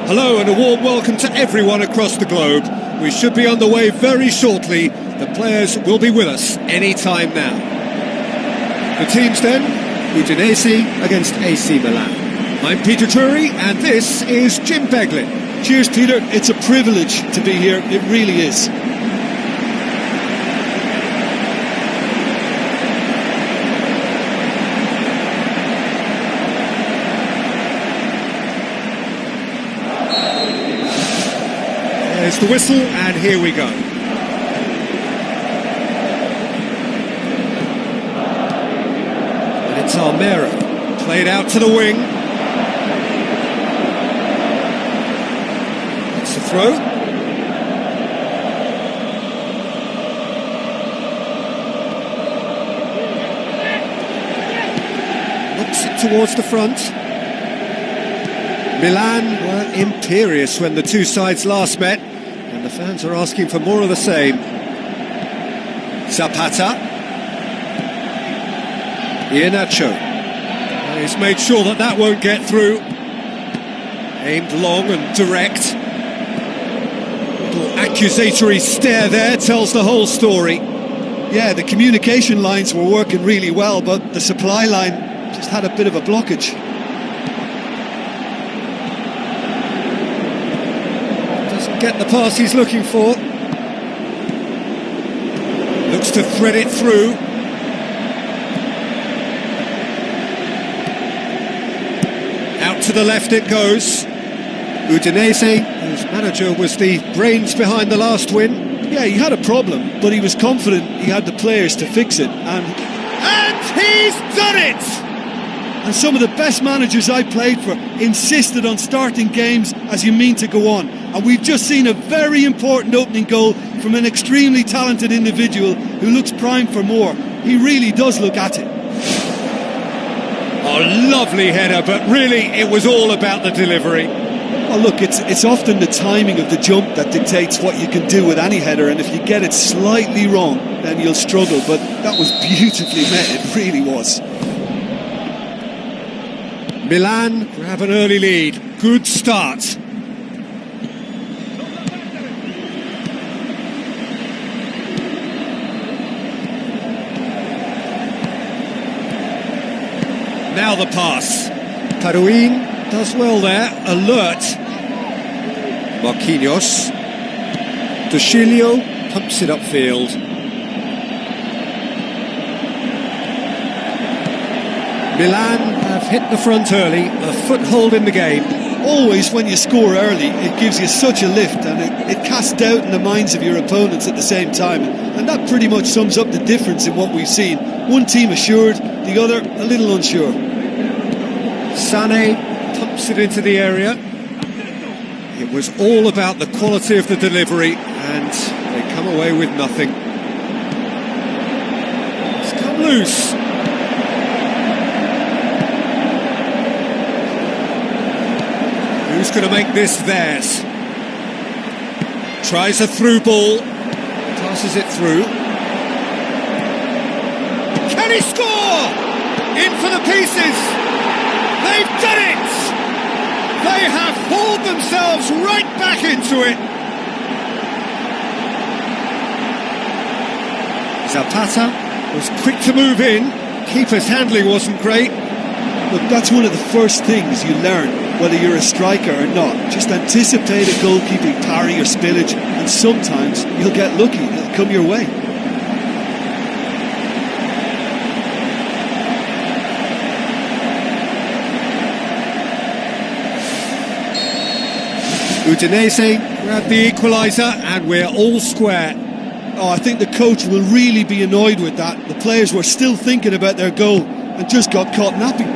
Hello and a warm welcome to everyone across the globe. We should be on the way very shortly. The players will be with us any time now. The teams then, Udinese against AC Milan. I'm Peter Drury and this is Jim Beglin. Cheers, Peter. It's a privilege to be here. It really is. There's the whistle, and here we go. And it's Almero, played out to the wing. It's the throw. Looks it towards the front. Milan were imperious when the two sides last met, and the fans are asking for more of the same. Zapata. Iheanacho. He's made sure that won't get through. Aimed long and direct. Little accusatory stare there tells the whole story. Yeah, the communication lines were working really well, but the supply line just had a bit of a blockage. Get the pass he's looking for. Looks to thread it through. Out to the left it goes. Udinese, whose manager was the brains behind the last win. Yeah, he had a problem, but he was confident he had the players to fix it. And he's done it! And some of the best managers I played for insisted on starting games as you mean to go on. And we've just seen a very important opening goal from an extremely talented individual who looks primed for more. He really does look at it. Oh, lovely header, but really it was all about the delivery. Oh, look, it's often the timing of the jump that dictates what you can do with any header, and if you get it slightly wrong, then you'll struggle. But that was beautifully met, it really was. Milan grab an early lead. Good start. Now the pass. Tarouin does well there. Alert. Marquinhos. Dushilio pumps it upfield. Milan have hit the front early, a foothold in the game. Always when you score early, it gives you such a lift, and it casts doubt in the minds of your opponents at the same time. And that pretty much sums up the difference in what we've seen. One team assured, the other a little unsure. Sané pumps it into the area. It was all about the quality of the delivery, and they come away with nothing. It's come loose. Who's going to make this theirs? Tries a through ball. Passes it through. Can he score? In for the pieces. They've done it! They have hauled themselves right back into it. Zapata was quick to move in. Keeper's handling wasn't great. Look, that's one of the first things you learn, whether you're a striker or not. Just anticipate a goalkeeping parry or spillage, and sometimes you'll get lucky, it'll come your way. Udinese grab the equaliser, and we're all square. Oh, I think the coach will really be annoyed with that. The players were still thinking about their goal and just got caught napping.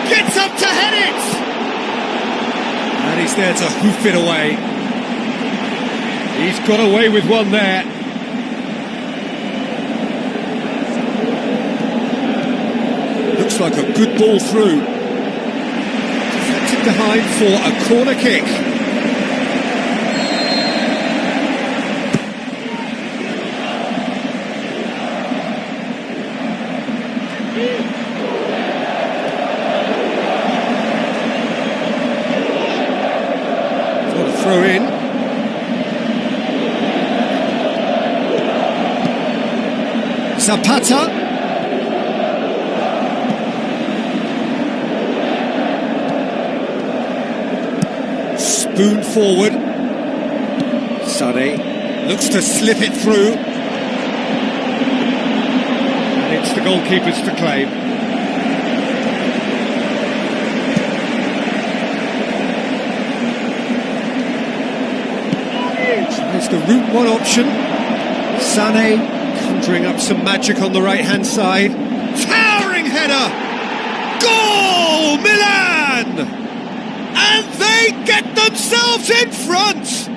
Gets up to head it! And he's there to hoof it away. He's got away with one there. Looks like a good ball through. Deflected behind for a corner kick. Got a throw in. Zapata. Spoon forward. Sane looks to slip it through. And it's the goalkeepers to claim. It's the route one option. Sane conjuring up some magic on the right-hand side. Towering header! Goal! Milan! And they get themselves in front!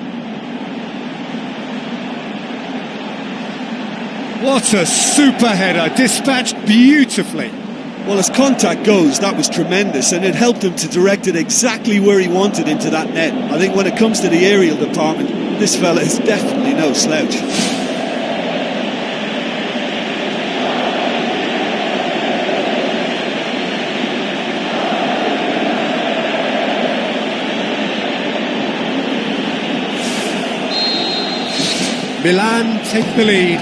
What a super header, dispatched beautifully. Well, as contact goes, that was tremendous, and it helped him to direct it exactly where he wanted into that net. I think when it comes to the aerial department, this fella is definitely no slouch. Milan take the lead.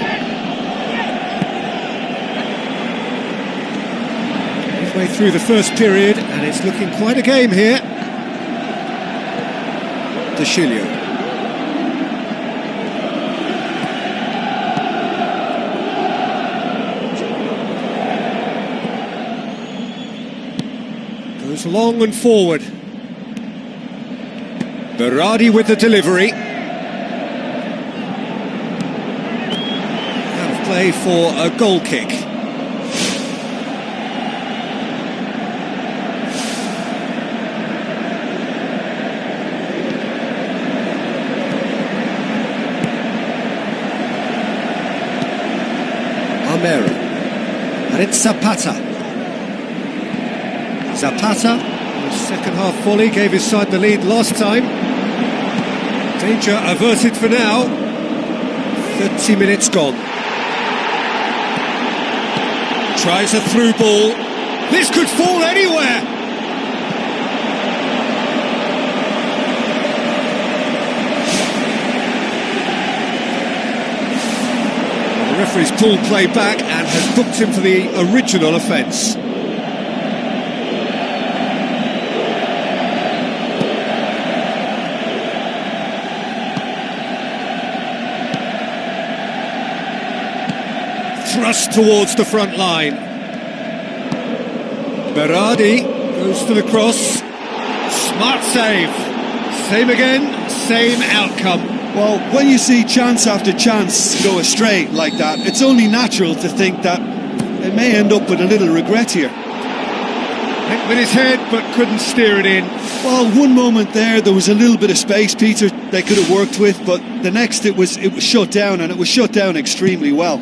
Midway through the first period, and it's looking quite a game here. De Chilio. Goes long and forward. Berardi with the delivery. Play for a goal kick. Armero. And it's Zapata. Zapata, whose second half volley gave his side the lead last time. Danger averted for now. 30 minutes gone. Tries a through ball. This could fall anywhere. Well, the referee's pulled play back and has booked him for the original offence. Thrust towards the front line. Berardi goes to the cross. Smart save. Same again, same outcome. Well, when you see chance after chance go astray like that, it's only natural to think that they may end up with a little regret here. Hit with his head, but couldn't steer it in. Well, one moment there was a little bit of space, Peter, they could have worked with, but the next it was shut down, and it was shut down extremely well.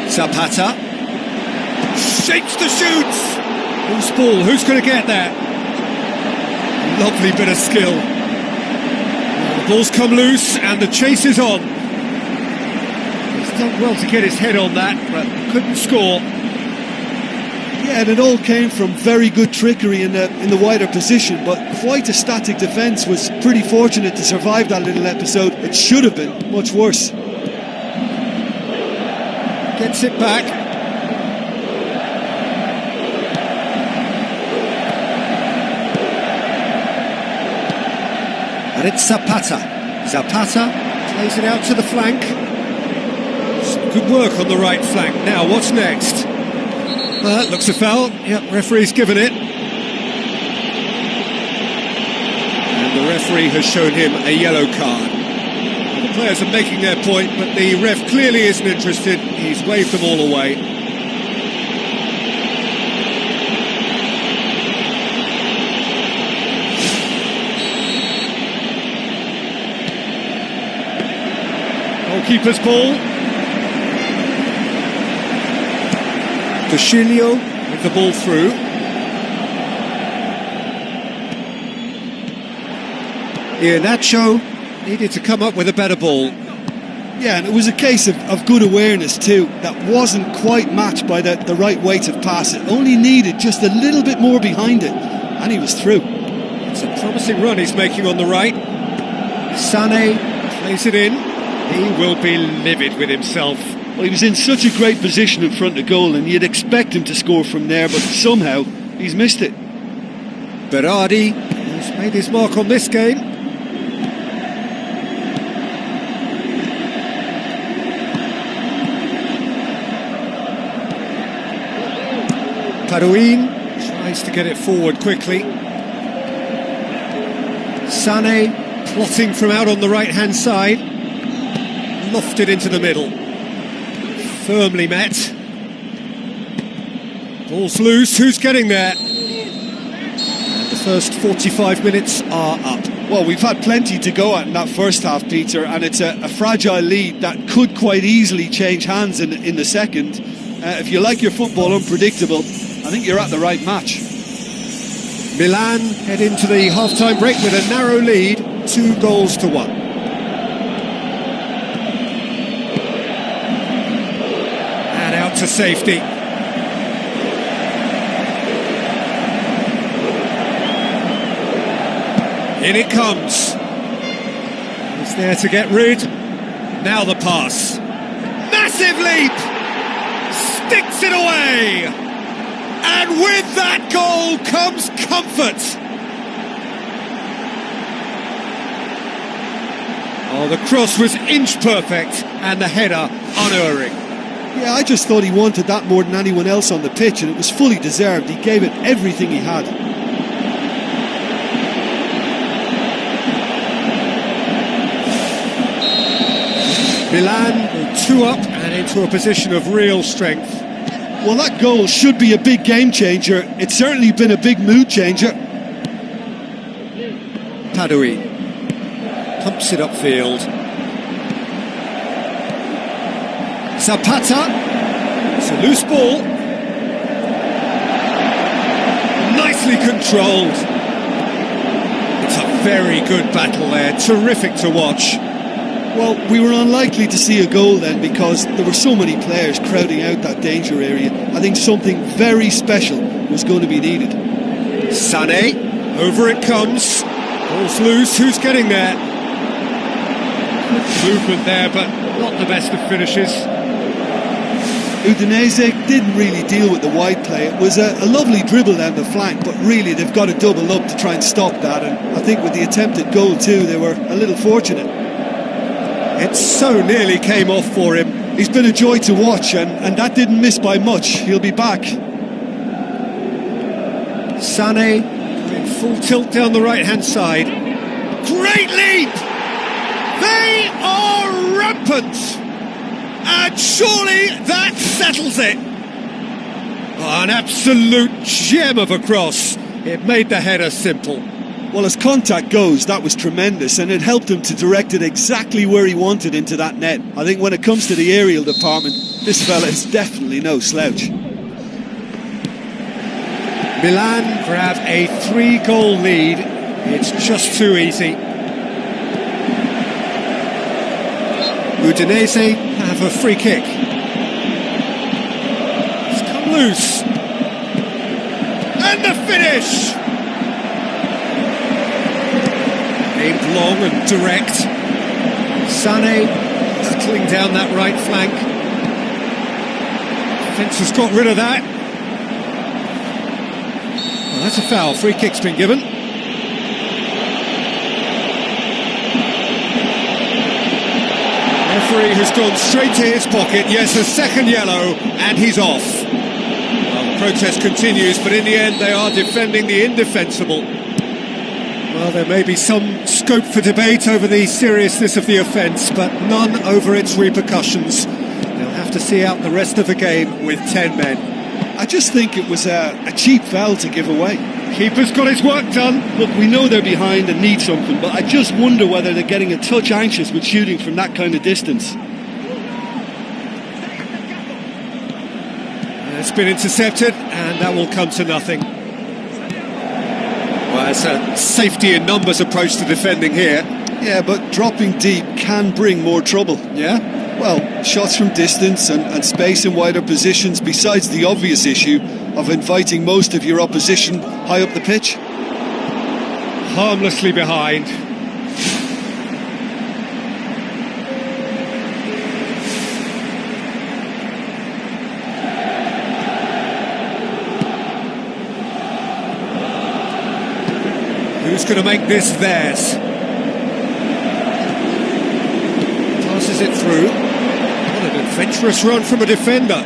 Zapata shapes the shoots. Loose ball, who's going to get that? Lovely bit of skill. The ball's come loose and the chase is on. He's done well to get his head on that, but couldn't score. Yeah, and it all came from very good trickery in the wider position, but quite a static defence. Was pretty fortunate to survive that little episode. It should have been much worse. Gets it back. And it's Zapata. Zapata plays it out to the flank. Some good work on the right flank. Now, what's next? Well, that looks a foul. Yep, referee's given it. And the referee has shown him a yellow card. The players are making their point, but the ref clearly isn't interested. He's waved them all away. Goalkeeper's ball. De Chilio with the ball through. Iheanacho needed to come up with a better ball. Yeah, and it was a case of good awareness too. That wasn't quite matched by the right weight of pass. It only needed just a little bit more behind it, and he was through. It's a promising run he's making on the right. Sané plays it in. He will be livid with himself. Well, he was in such a great position in front of goal, and you'd expect him to score from there, but somehow he's missed it. Berardi has made his mark on this game. Parouin tries to get it forward quickly. Sané plotting from out on the right-hand side. Lofted into the middle. Firmly met. Ball's loose, who's getting there? And the first 45 minutes are up. Well, we've had plenty to go at in that first half, Peter, and it's a fragile lead that could quite easily change hands in the second. If you like your football unpredictable, I think you're at the right match. Milan head into the half-time break with a narrow lead, 2-1. And out to safety. In it comes. He's there to get rid. Now the pass. Massive leap! Sticks it away! And with that goal comes comfort. Oh, the cross was inch perfect and the header unerring. Yeah, I just thought he wanted that more than anyone else on the pitch, and it was fully deserved. He gave it everything he had. Milan go 2 up and into a position of real strength. Well, that goal should be a big game changer. It's certainly been a big mood changer. Parouin pumps it upfield. Zapata. It's a loose ball. Nicely controlled. It's a very good battle there. Terrific to watch. Well, we were unlikely to see a goal then because there were so many players crowding out that danger area. I think something very special was going to be needed. Sané, over it comes. Ball's loose, who's getting there? Movement there, but not the best of finishes. Udinese didn't really deal with the wide play. It was a lovely dribble down the flank, but really they've got to double up to try and stop that. And I think with the attempted goal too, they were a little fortunate. It so nearly came off for him. He's been a joy to watch, and that didn't miss by much. He'll be back. Sané in full tilt down the right-hand side. Great leap! They are rampant! And surely that settles it. Oh, an absolute gem of a cross. It made the header simple. Well, as contact goes, that was tremendous, and it helped him to direct it exactly where he wanted into that net. I think when it comes to the aerial department, this fella is definitely no slouch. Milan grab a 3-goal lead. It's just too easy. Udinese have a free kick. It's come loose. And the finish! Aimed long and direct. Sané battling down that right flank. Defence has got rid of that. Well, that's a foul. Free kick's been given. Referee has gone straight to his pocket. Yes, a second yellow, and he's off. Well, the protest continues, but in the end they are defending the indefensible. Well, there may be some scope for debate over the seriousness of the offence, but none over its repercussions. They'll have to see out the rest of the game with 10 men. I just think it was a cheap foul to give away. Keeper's got his work done. Look, we know they're behind and need something, but I just wonder whether they're getting a touch anxious with shooting from that kind of distance. It's been intercepted, and that will come to nothing. Well, It's a safety in numbers approach to defending here. Yeah, but dropping deep can bring more trouble. Yeah? Well, shots from distance and space in wider positions, besides the obvious issue of inviting most of your opposition high up the pitch. Harmlessly behind. Who's going to make this theirs? Passes it through. What an adventurous run from a defender.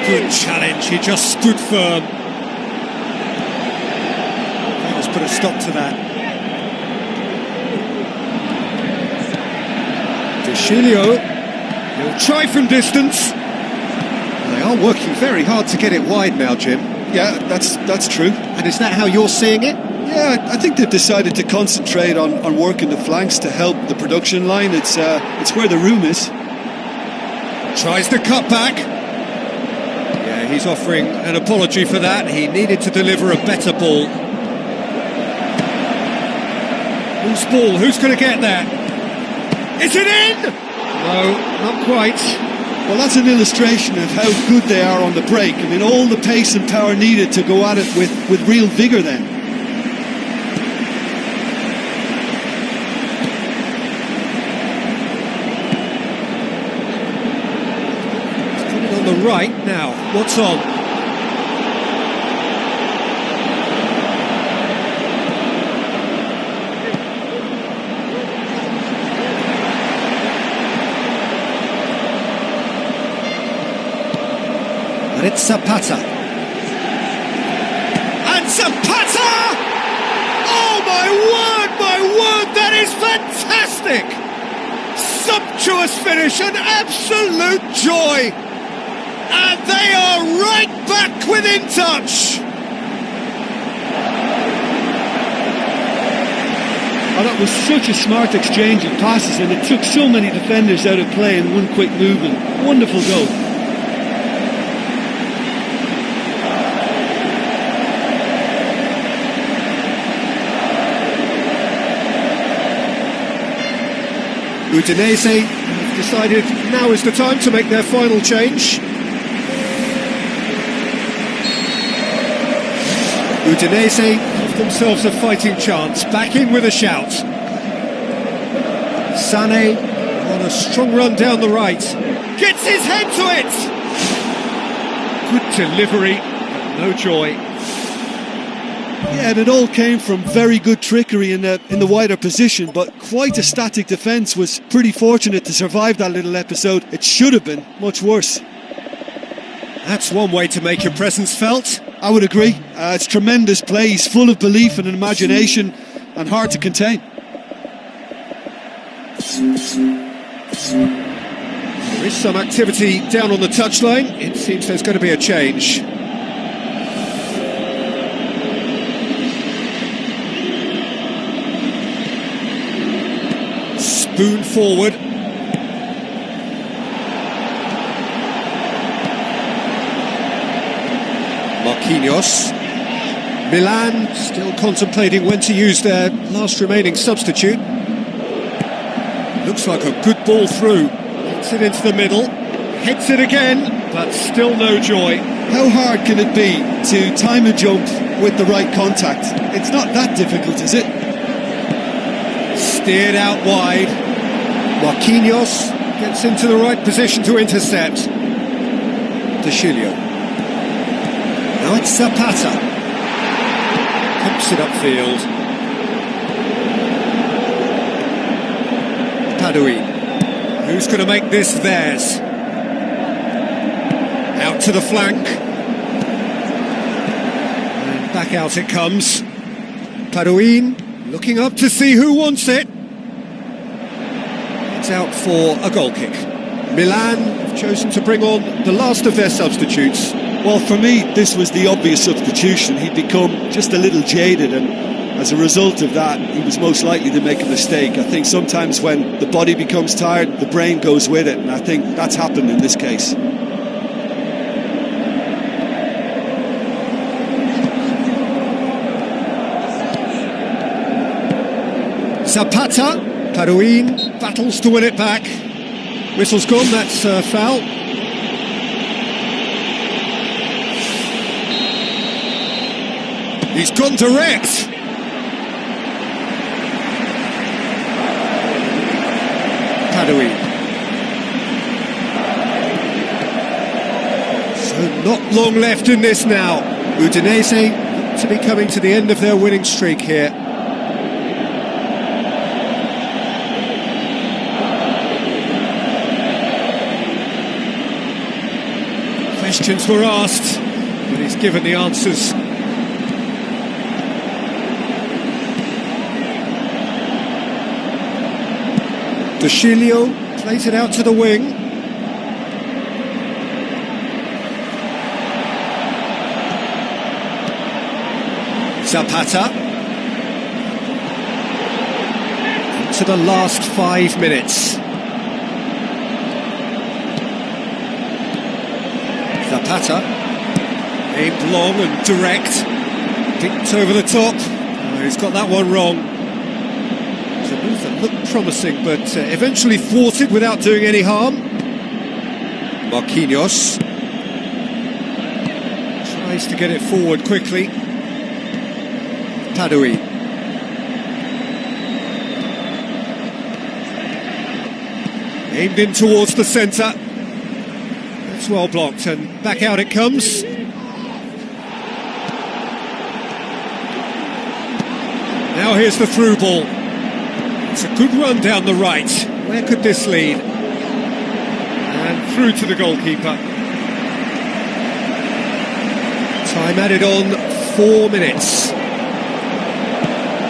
Good challenge, he just stood firm. Let's put a stop to that. Julio, he'll try from distance. They are working very hard to get it wide now, Jim. Yeah, that's true. And is that how you're seeing it? Yeah, I think they've decided to concentrate on working the flanks to help the production line. It's where the room is. Tries the cut back. Yeah, he's offering an apology for that. He needed to deliver a better ball. Whose ball? Who's going to get there? Is it in? No, not quite. Well, that's an illustration of how good they are on the break. I mean, all the pace and power needed to go at it with real vigour then. He's coming on the right now. What's on? It's Zapata. And Zapata! Oh my word, that is fantastic! Sumptuous finish, an absolute joy! And they are right back within touch! Oh, that was such a smart exchange of passes, and it took so many defenders out of play in one quick movement. Wonderful goal. Udinese have decided now is the time to make their final change. Udinese give themselves a fighting chance, back in with a shout. Sane on a strong run down the right, gets his head to it! Good delivery, but no joy. Yeah, and it all came from very good trickery in the wider position, but quite a static defence. Was pretty fortunate to survive that little episode. It should have been much worse. That's one way to make your presence felt. I would agree. It's tremendous play. He's full of belief and imagination and hard to contain. There is some activity down on the touchline. It seems there's going to be a change. Spoon forward. Marquinhos. Milan still contemplating when to use their last remaining substitute. Looks like a good ball through. Gets it into the middle. Heads it again, but still no joy. How hard can it be to time a jump with the right contact? It's not that difficult, is it? Steered out wide. Marquinhos gets into the right position to intercept. De Julio. Now it's Zapata. Pumps it upfield. Paduin. Who's going to make this theirs? Out to the flank. And back out it comes. Paduin looking up to see who wants it. It's out for a goal kick. Milan have chosen to bring on the last of their substitutes. Well, for me, this was the obvious substitution. He'd become just a little jaded, and as a result of that, he was most likely to make a mistake. I think sometimes when the body becomes tired, the brain goes with it, and I think that's happened in this case. Zapata, Paruin battles to win it back. Whistle's gone, that's foul. He's gone direct. Paruin. So not long left in this now. Udinese to be coming to the end of their winning streak here. Questions were asked, but he's given the answers. De Sciglio plays it out to the wing. Zapata. Into the last 5 minutes. Zapata, aimed long and direct, dipped over the top. Oh, he's got that one wrong. It's a move that looked promising, but eventually thwarted without doing any harm. Marquinhos tries to get it forward quickly. Paruin. Aimed in towards the centre. It's well blocked, and back out it comes. Now here's the through ball. It's a good run down the right. Where could this lead? And through to the goalkeeper. Time added on, 4 minutes.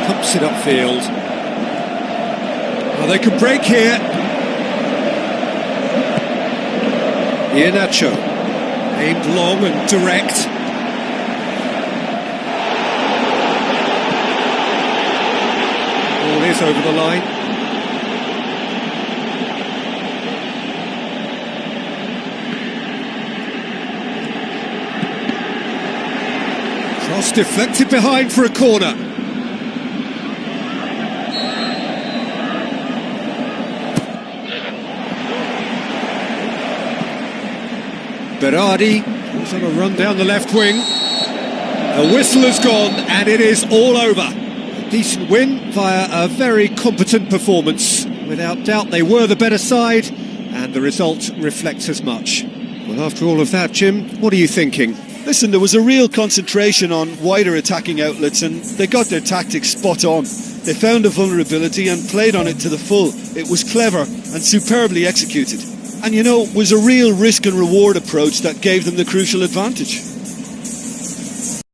Pumps it upfield. Well, they can break here. Iheanacho, aimed long and direct. Ball is over the line. Cross deflected behind for a corner. Berardi was on a run down the left wing. The whistle has gone and it is all over. A decent win via a very competent performance. Without doubt they were the better side and the result reflects as much. Well, after all of that, Jim, what are you thinking? Listen, there was a real concentration on wider attacking outlets and they got their tactics spot on. They found a vulnerability and played on it to the full. It was clever and superbly executed. And you know, it was a real risk and reward approach that gave them the crucial advantage.